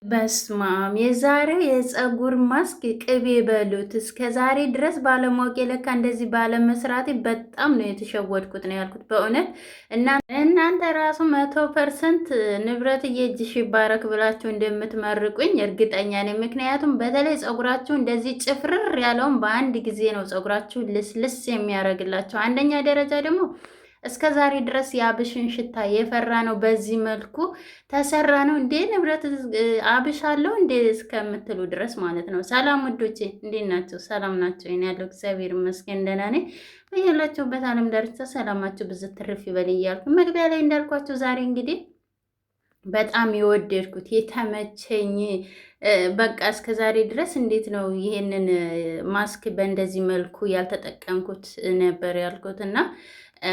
በስማም የዛሬው የፀጉር ማስክ ቅቤ በሉት። እስከ ዛሬ ድረስ ባለማወቄ ለካ እንደዚህ ባለመስራቴ በጣም ነው የተሸወድኩት ነው ያልኩት በእውነት። እናንተ ራሱ 100% ንብረት እየእጅሽ ይባረክ ብላችሁ እንደምትመርቁኝ እርግጠኛ ነኝ። ምክንያቱም በተለይ ፀጉራችሁ እንደዚህ ጭፍርር ያለውን በአንድ ጊዜ ነው ፀጉራችሁ ልስልስ የሚያደርግላቸው። አንደኛ ደረጃ ደግሞ እስከ ዛሬ ድረስ የአብሽን ሽታ የፈራ ነው። በዚህ መልኩ ተሰራ ነው እንዴ ንብረት አብሽ አለው እንዴ እስከምትሉ ድረስ ማለት ነው። ሰላም ውዶቼ እንዴት ናቸው? ሰላም ናቸው? እኔ ያለው እግዚአብሔር ይመስገን ደህና ነኝ። በያላችሁበት ዓለም ዳርቻ ሰላማችሁ ብዝት ትርፍ ይበል እያልኩ መግቢያ ላይ እንዳልኳችሁ ዛሬ እንግዲህ በጣም የወደድኩት የተመቸኝ በቃ እስከ ዛሬ ድረስ እንዴት ነው ይሄንን ማስክ በእንደዚህ መልኩ ያልተጠቀምኩት ነበር ያልኩት እና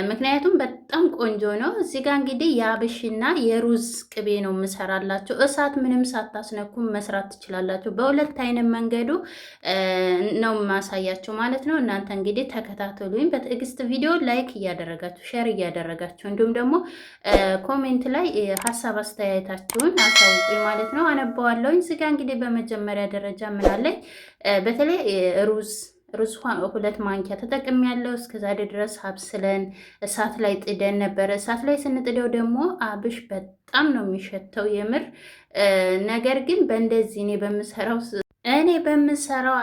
ምክንያቱም በጣም ቆንጆ ነው። እዚህ ጋር እንግዲህ የአብሽና የሩዝ ቅቤ ነው የምሰራላችሁ። እሳት ምንም ሳታስነኩም መስራት ትችላላችሁ። በሁለት አይነት መንገዱ ነው ማሳያችሁ ማለት ነው። እናንተ እንግዲህ ተከታተሉኝ በትዕግስት ቪዲዮ ላይክ እያደረጋችሁ ሼር እያደረጋችሁ እንዲሁም ደግሞ ኮሜንት ላይ ሀሳብ አስተያየታችሁን አሳውቁኝ ማለት ነው። አነባዋለሁኝ። እዚህ ጋር እንግዲህ በመጀመሪያ ደረጃ ምናለኝ በተለይ ሩዝ 2 ማንኪያ ተጠቅም ያለው እስከዛሬ ድረስ አብስለን እሳት ላይ ጥደን ነበረ። እሳት ላይ ስንጥደው ደግሞ አብሽ በጣም ነው የሚሸተው የምር። ነገር ግን በእንደዚህ እኔ በምሰራው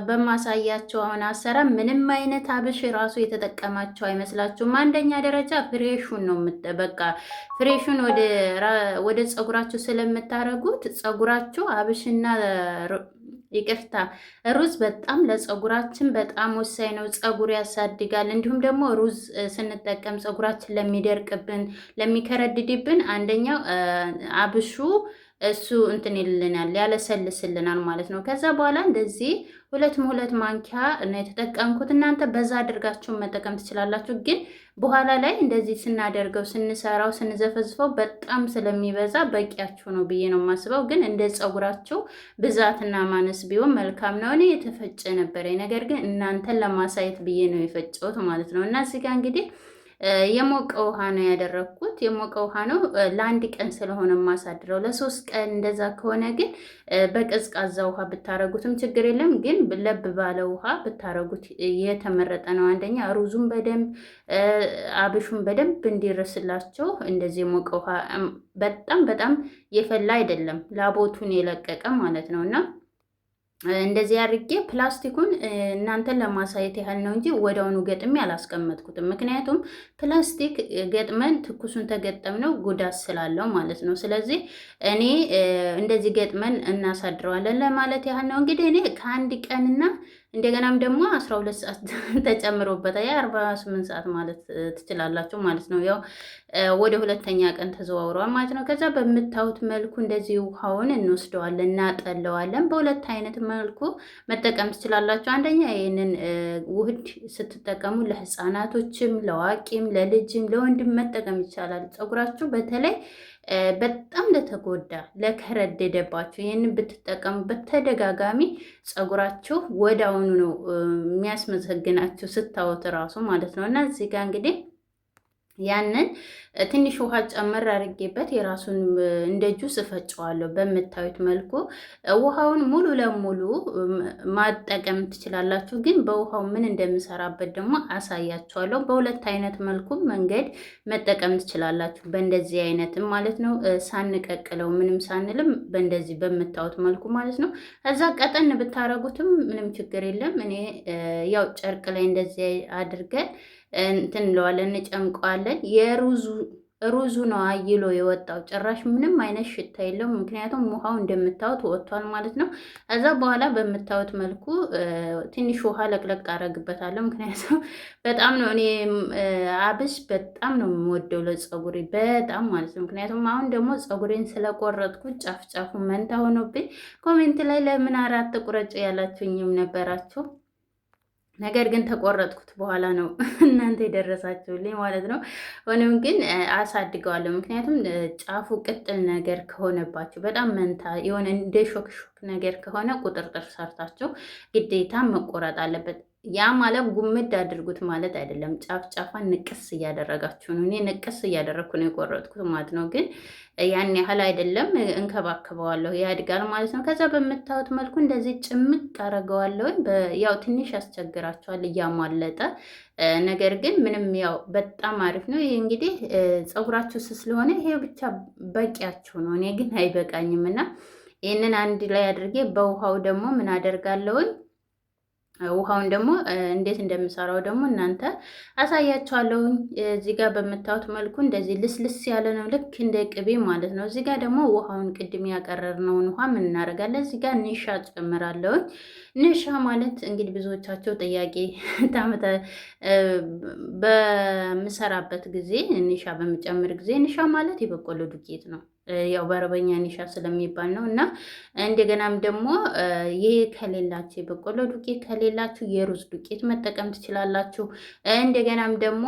በማሳያቸው አሁን አሰራር ምንም አይነት አብሽ ራሱ የተጠቀማቸው አይመስላችሁም። አንደኛ ደረጃ ፍሬሹን ነው በቃ ፍሬሹን ወደ ፀጉራችሁ ስለምታረጉት ፀጉራችሁ አብሽና ይቅርታ ሩዝ በጣም ለፀጉራችን በጣም ወሳኝ ነው። ፀጉር ያሳድጋል። እንዲሁም ደግሞ ሩዝ ስንጠቀም ፀጉራችን ለሚደርቅብን፣ ለሚከረድድብን አንደኛው አብሹ እሱ እንትን ይልናል ያለሰልስልናል ማለት ነው። ከዛ በኋላ እንደዚህ 2 ማንኪያ ነው የተጠቀምኩት። እናንተ በዛ አድርጋችሁ መጠቀም ትችላላችሁ። ግን በኋላ ላይ እንደዚህ ስናደርገው ስንሰራው ስንዘፈዝፈው በጣም ስለሚበዛ በቂያችሁ ነው ብዬ ነው የማስበው። ግን እንደ ፀጉራችሁ ብዛትና ማነስ ቢሆን መልካም ነው። እኔ የተፈጨ ነበረ፣ ነገር ግን እናንተን ለማሳየት ብዬ ነው የፈጨሁት ማለት ነው። እና እዚህ ጋር እንግዲህ የሞቀ ውሃ ነው ያደረኩት። የሞቀ ውሃ ነው ለአንድ ቀን ስለሆነ ማሳድረው። ለ3 ቀን እንደዛ ከሆነ ግን በቀዝቃዛ ውሃ ብታረጉትም ችግር የለም። ግን ለብ ባለ ውሃ ብታረጉት የተመረጠ ነው። አንደኛ ሩዙን በደንብ አብሹን በደንብ እንዲረስላቸው እንደዚህ የሞቀ ውሃ በጣም በጣም የፈላ አይደለም፣ ላቦቱን የለቀቀ ማለት ነው እና እንደዚህ አድርጌ ፕላስቲኩን እናንተን ለማሳየት ያህል ነው እንጂ ወዲያውኑ ገጥሜ አላስቀመጥኩትም። ምክንያቱም ፕላስቲክ ገጥመን ትኩሱን ተገጠምነው ጉዳት ስላለው ማለት ነው። ስለዚህ እኔ እንደዚህ ገጥመን እናሳድረዋለን ለማለት ያህል ነው። እንግዲህ እኔ ከአንድ ቀንና እንደገናም ደግሞ 12 ሰዓት ተጨምሮበታል። 48 ሰዓት ማለት ትችላላችሁ ማለት ነው። ያው ወደ 2ኛ ቀን ተዘዋውረዋል ማለት ነው። ከዛ በምታዩት መልኩ እንደዚህ ውሃውን እንወስደዋለን፣ እናጠለዋለን። በሁለት አይነት መልኩ መጠቀም ትችላላችሁ። አንደኛ ይህንን ውህድ ስትጠቀሙ ለህፃናቶችም፣ ለዋቂም፣ ለልጅም፣ ለወንድም መጠቀም ይቻላል። ፀጉራችሁ በተለይ በጣም ለተጎዳ ለከረደደባችሁ ይህንን ብትጠቀሙበት ተደጋጋሚ ፀጉራችሁ ወደ አሁኑ ነው የሚያስመሰግናችሁ ስታወት ራሱ ማለት ነው። እና እዚህ ጋር እንግዲህ ያንን ትንሽ ውሃ ጨመር አድርጌበት የራሱን እንደ ጁስ እፈጨዋለሁ። በምታዩት መልኩ ውሃውን ሙሉ ለሙሉ ማጠቀም ትችላላችሁ። ግን በውሃው ምን እንደምሰራበት ደግሞ አሳያችኋለሁ። በሁለት አይነት መልኩ መንገድ መጠቀም ትችላላችሁ። በእንደዚህ አይነትም ማለት ነው ሳንቀቅለው ምንም ሳንልም በእንደዚህ በምታዩት መልኩ ማለት ነው። እዛ ቀጠን ብታረጉትም ምንም ችግር የለም። እኔ ያው ጨርቅ ላይ እንደዚህ አድርገን እንትን እንለዋለን እንጨምቀዋለን። ሩዙ ነው አይሎ የወጣው። ጭራሽ ምንም አይነት ሽታ የለውም። ምክንያቱም ውሃው እንደምታዩት ወጥቷል ማለት ነው። ከዛ በኋላ በምታዩት መልኩ ትንሽ ውሃ ለቅለቅ አረግበታለሁ። ምክንያቱም በጣም ነው እኔ አብሽ በጣም ነው የምወደው ለፀጉሬ በጣም ማለት ነው። ምክንያቱም አሁን ደግሞ ፀጉሬን ስለቆረጥኩ ጫፍ ጫፉ መንታ ሆኖብኝ ኮሜንት ላይ ለምን 4 ቁረጭ ያላችሁኝም ነበራችሁ። ነገር ግን ተቆረጥኩት በኋላ ነው እናንተ የደረሳችሁልኝ ማለት ነው። ሆኖም ግን አሳድገዋለሁ። ምክንያቱም ጫፉ ቅጥል ነገር ከሆነባችሁ በጣም መንታ የሆነ እንደ ሾክሾክ ነገር ከሆነ ቁጥርጥር ሰርታችሁ ግዴታ መቆረጥ አለበት። ያ ማለት ጉምድ አድርጉት ማለት አይደለም። ጫፍ ጫፋን ንቅስ እያደረጋችሁ ነው። እኔ ንቅስ እያደረግኩ ነው የቆረጥኩት ማለት ነው። ግን ያን ያህል አይደለም። እንከባከበዋለሁ፣ ያድጋል ማለት ነው። ከዛ በምታዩት መልኩ እንደዚህ ጭምቅ አደርገዋለሁ። ያው ትንሽ ያስቸግራቸዋል እያሟለጠ ነገር ግን ምንም ያው በጣም አሪፍ ነው። ይሄ እንግዲህ ፀጉራችሁ ስስ ስለሆነ ይሄ ብቻ በቂያችሁ ነው። እኔ ግን አይበቃኝም እና ይህንን አንድ ላይ አድርጌ በውሃው ደግሞ ምን አደርጋለሁኝ ውሃውን ደግሞ እንዴት እንደምሰራው ደግሞ እናንተ አሳያችኋለሁኝ። እዚህ ጋር በምታዩት መልኩ እንደዚህ ልስልስ ያለ ነው፣ ልክ እንደ ቅቤ ማለት ነው። እዚህ ጋር ደግሞ ውሃውን ቅድም ያቀረርነውን ውሃ ምን እናደርጋለን? እዚህ ጋር ኒሻ ጨምራለሁኝ። ኒሻ ማለት እንግዲህ ብዙዎቻቸው ጥያቄ ታመተ በምሰራበት ጊዜ ኒሻ በምጨምር ጊዜ ኒሻ ማለት የበቆሎ ዱቄት ነው። ያው በአረበኛ ኒሻ ስለሚባል ነው። እና እንደገናም ደግሞ ይሄ ከሌላችሁ የበቆሎ ዱቄት ከሌላችሁ የሩዝ ዱቄት መጠቀም ትችላላችሁ። እንደገናም ደግሞ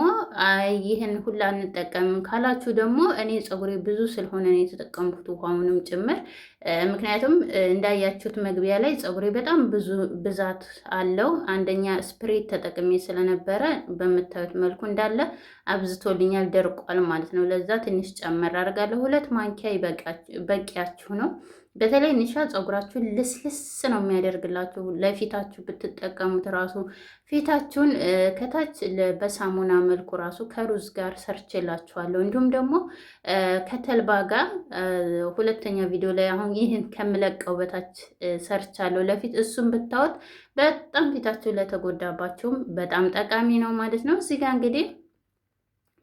ይህን ሁላ እንጠቀም ካላችሁ ደግሞ እኔ ፀጉሬ ብዙ ስለሆነ ነው የተጠቀምኩት ውሃውንም ጭምር። ምክንያቱም እንዳያችሁት መግቢያ ላይ ፀጉሬ በጣም ብዙ ብዛት አለው። አንደኛ ስፕሬት ተጠቅሜ ስለነበረ በምታዩት መልኩ እንዳለ አብዝቶልኛል፣ ደርቋል ማለት ነው። ለዛ ትንሽ ጨመር አድርጋለሁ። 2 ማንኪያ በቂያችሁ ነው። በተለይ ኒሻ ፀጉራችሁን ልስልስ ነው የሚያደርግላችሁ። ለፊታችሁ ብትጠቀሙት ራሱ ፊታችሁን ከታች በሳሙና መልኩ ራሱ ከሩዝ ጋር ሰርቼላችኋለሁ። እንዲሁም ደግሞ ከተልባ ጋር ሁለተኛ ቪዲዮ ላይ አሁን ይህን ከምለቀው በታች ሰርቻለሁ ለፊት። እሱም ብታዩት በጣም ፊታችሁ ለተጎዳባችሁም በጣም ጠቃሚ ነው ማለት ነው። እዚህ ጋር እንግዲህ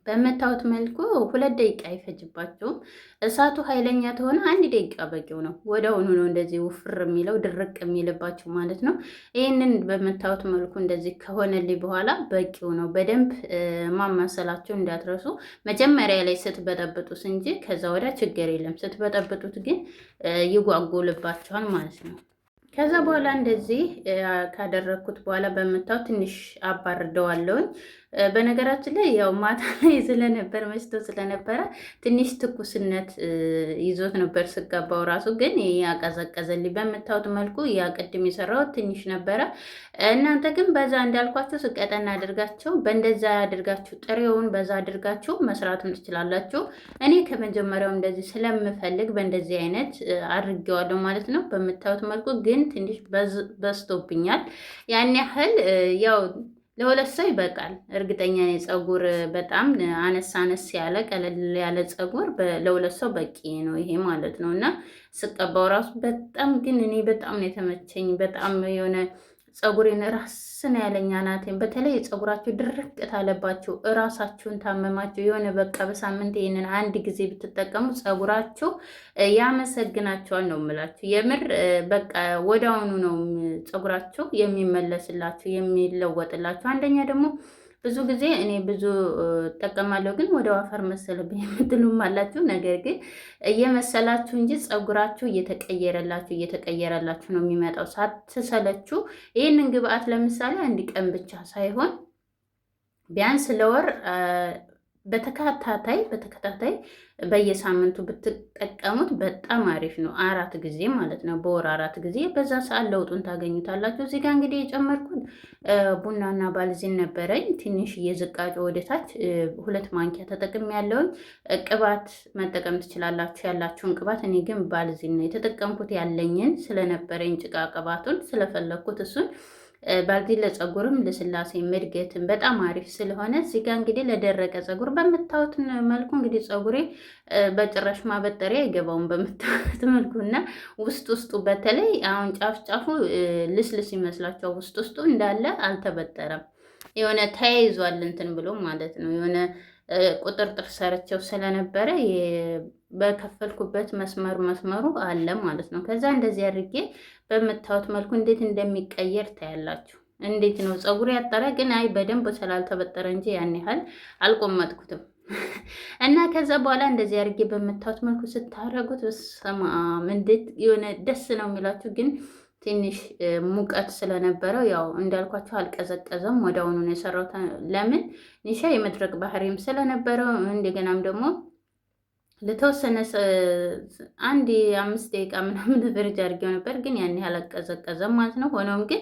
በምታዩት መልኩ 2 ደቂቃ አይፈጅባቸውም። እሳቱ ኃይለኛ ተሆነ 1 ደቂቃ በቂው ነው። ወዲያውኑ ነው እንደዚህ ውፍር የሚለው ድርቅ የሚልባቸው ማለት ነው። ይህንን በምታዩት መልኩ እንደዚህ ከሆነልኝ በኋላ በቂው ነው። በደንብ ማማሰላቸው እንዳትረሱ። መጀመሪያ ላይ ስትበጠብጡት እንጂ ከዛ ወዲያ ችግር የለም። ስትበጠብጡት ግን ይጓጉልባቸዋል ማለት ነው። ከዛ በኋላ እንደዚህ ካደረግኩት በኋላ በምታዩት ትንሽ አባርደዋለሁኝ። በነገራችን ላይ ያው ማታ ላይ ስለነበር መሽቶ ስለነበረ ትንሽ ትኩስነት ይዞት ነበር ስገባው ራሱ ግን ያቀዘቀዘልኝ። በምታዩት መልኩ ያቅድም የሰራሁት ትንሽ ነበረ። እናንተ ግን በዛ እንዳልኳችሁ ስቀጠና አድርጋችሁ በእንደዛ አድርጋችሁ ጥሬውን በዛ አድርጋችሁ መስራትም ትችላላችሁ። እኔ ከመጀመሪያው እንደዚህ ስለምፈልግ በእንደዚህ አይነት አድርጌዋለሁ ማለት ነው። በምታዩት መልኩ ግን ትንሽ በዝቶብኛል። ያን ያህል ያው ለሁለት ሰው ይበቃል። እርግጠኛ ነኝ። ፀጉር በጣም አነስ ያለ ቀለል ያለ ፀጉር ለሁለት ሰው በቂ ነው ይሄ ማለት ነው። እና ስቀባው ራሱ በጣም ግን እኔ በጣም ነው የተመቸኝ። በጣም የሆነ ፀጉሬን ራስን ያለኝ አናቴን። በተለይ ፀጉራችሁ ድርቅ ታለባችሁ እራሳችሁን ታመማችሁ የሆነ በቃ በሳምንት ይሄንን 1 ጊዜ ብትጠቀሙ ፀጉራችሁ ያመሰግናችኋል ነው የምላችሁ። የምር በቃ ወዲያውኑ ነው ፀጉራችሁ የሚመለስላችሁ የሚለወጥላችሁ። አንደኛ ደግሞ ብዙ ጊዜ እኔ ብዙ እጠቀማለሁ ግን ወደ አፈር መሰለብኝ የምትሉም አላችሁ። ነገር ግን እየመሰላችሁ እንጂ ፀጉራችሁ እየተቀየረላችሁ ነው የሚመጣው ሳትሰለችሁ። ይህንን ግብአት ለምሳሌ 1 ቀን ብቻ ሳይሆን ቢያንስ ለወር በተከታታይ በየሳምንቱ ብትጠቀሙት በጣም አሪፍ ነው። 4 ጊዜ ማለት ነው። በወር 4 ጊዜ በዛ ሰዓት ለውጡን ታገኙታላችሁ። እዚህ ጋር እንግዲህ የጨመርኩት ቡናና ባልዚን ነበረኝ። ትንሽ የዝቃጭ ወደታች 2 ማንኪያ ተጠቅም ያለውን ቅባት መጠቀም ትችላላችሁ፣ ያላችሁን ቅባት። እኔ ግን ባልዚን ነው የተጠቀምኩት ያለኝን ስለነበረኝ ጭቃ ቅባቱን ስለፈለግኩት እሱን። ባልዚን ለፀጉርም ለስላሴ እድገትን በጣም አሪፍ ስለሆነ እዚህ ጋር እንግዲህ ለደረቀ ፀጉር በምታዩት መልኩ እንግዲህ ፀጉሬ በጭራሽ ማበጠሪያ አይገባውም በምታዩት መልኩ እና ውስጡ በተለይ አሁን ጫፉ ልስልስ ይመስላችኋል። ውስጡ እንዳለ አልተበጠረም። የሆነ ተያይዟል እንትን ብሎ ማለት ነው። የሆነ ቁጥርጥር ሰርቸው ስለነበረ በከፈልኩበት መስመሩ አለ ማለት ነው። ከዛ እንደዚህ አድርጌ በምታዩት መልኩ እንዴት እንደሚቀየር ታያላችሁ። እንዴት ነው ፀጉር ያጠረ ግን አይ በደንብ ስላልተበጠረ እንጂ ያን ያህል አልቆመጥኩትም። እና ከዛ በኋላ እንደዚህ አድርጌ በምታዩት መልኩ ስታረጉት በሰማም እንዴት የሆነ ደስ ነው የሚላችሁ። ግን ትንሽ ሙቀት ስለነበረው ያው እንዳልኳችሁ አልቀዘቀዘም። ወዲያውኑ ነው የሰራሁት። ለምን ኒሻ የመድረቅ ባህሪም ስለነበረው እንደገናም ደግሞ ለተወሰነ አንድ 5 ደቂቃ ምናምን ፍሪጅ አድርጌው ነበር፣ ግን ያን ያህል አልቀዘቀዘም ማለት ነው። ሆኖም ግን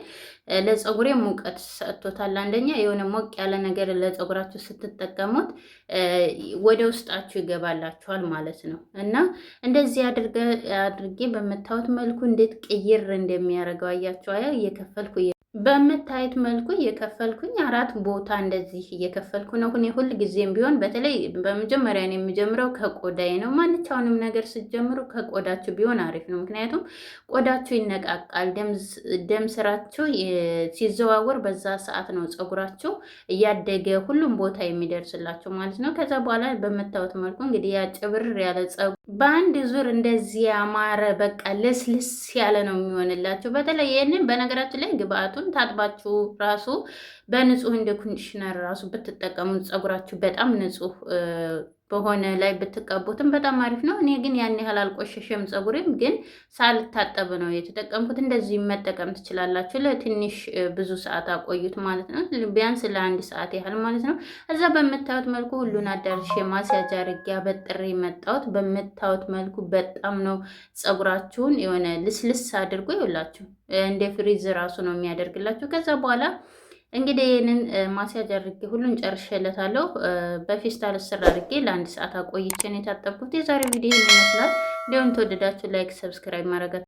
ለፀጉሬ ሙቀት ሰጥቶታል። አንደኛ የሆነ ሞቅ ያለ ነገር ለፀጉራችሁ ስትጠቀሙት ወደ ውስጣችሁ ይገባላችኋል ማለት ነው። እና እንደዚህ አድርጌ በምታዩት መልኩ እንዴት ቅይር እንደሚያደርገው አያችሁ። እየከፈልኩ በምታዩት መልኩ እየከፈልኩኝ 4 ቦታ እንደዚህ እየከፈልኩ ነው። እኔ ሁል ጊዜም ቢሆን በተለይ በመጀመሪያ ነው የሚጀምረው ከቆዳዬ ነው። ማንኛውንም ነገር ስትጀምሩ ከቆዳችሁ ቢሆን አሪፍ ነው። ምክንያቱም ቆዳችሁ ይነቃቃል፣ ደም ስራችሁ ሲዘዋወር በዛ ሰዓት ነው ፀጉራችሁ እያደገ ሁሉም ቦታ የሚደርስላችሁ ማለት ነው። ከዛ በኋላ በምታዩት መልኩ እንግዲህ ያጭብር ያለ ፀጉር በአንድ ዙር እንደዚህ ያማረ በቃ ልስልስ ያለ ነው የሚሆንላችሁ። በተለይ ይህንን በነገራችን ላይ ግብአቱን ታጥባችሁ ራሱ በንጹህ እንደ ኮንዲሽነር ራሱ ብትጠቀሙት ፀጉራችሁ በጣም ንጹህ በሆነ ላይ ብትቀቡትም በጣም አሪፍ ነው። እኔ ግን ያን ያህል አልቆሸሸም ፀጉሬም፣ ግን ሳልታጠብ ነው የተጠቀምኩት። እንደዚህ መጠቀም ትችላላችሁ። ለትንሽ ብዙ ሰዓት አቆዩት ማለት ነው፣ ቢያንስ ለ1 ሰዓት ያህል ማለት ነው። እዛ በምታዩት መልኩ ሁሉን አዳርሼ ማስያዣ አድርጌ አበጥሬ መጣሁት። በምታዩት መልኩ በጣም ነው ፀጉራችሁን የሆነ ልስልስ አድርጎ ይውላችሁ እንደ ፍሪዝ ራሱ ነው የሚያደርግላችሁ። ከዛ በኋላ እንግዲህ ይህንን ማስያጅ አድርጌ ሁሉን ጨርሼለታለሁ። በፌስታል ስር አድርጌ ለ1 ሰዓት አቆይቼ ነው የታጠብኩት። የዛሬው ቪዲዮ ይመስላል። እንዲሁም ተወደዳችሁ ላይክ፣ ሰብስክራይብ ማድረጋችሁ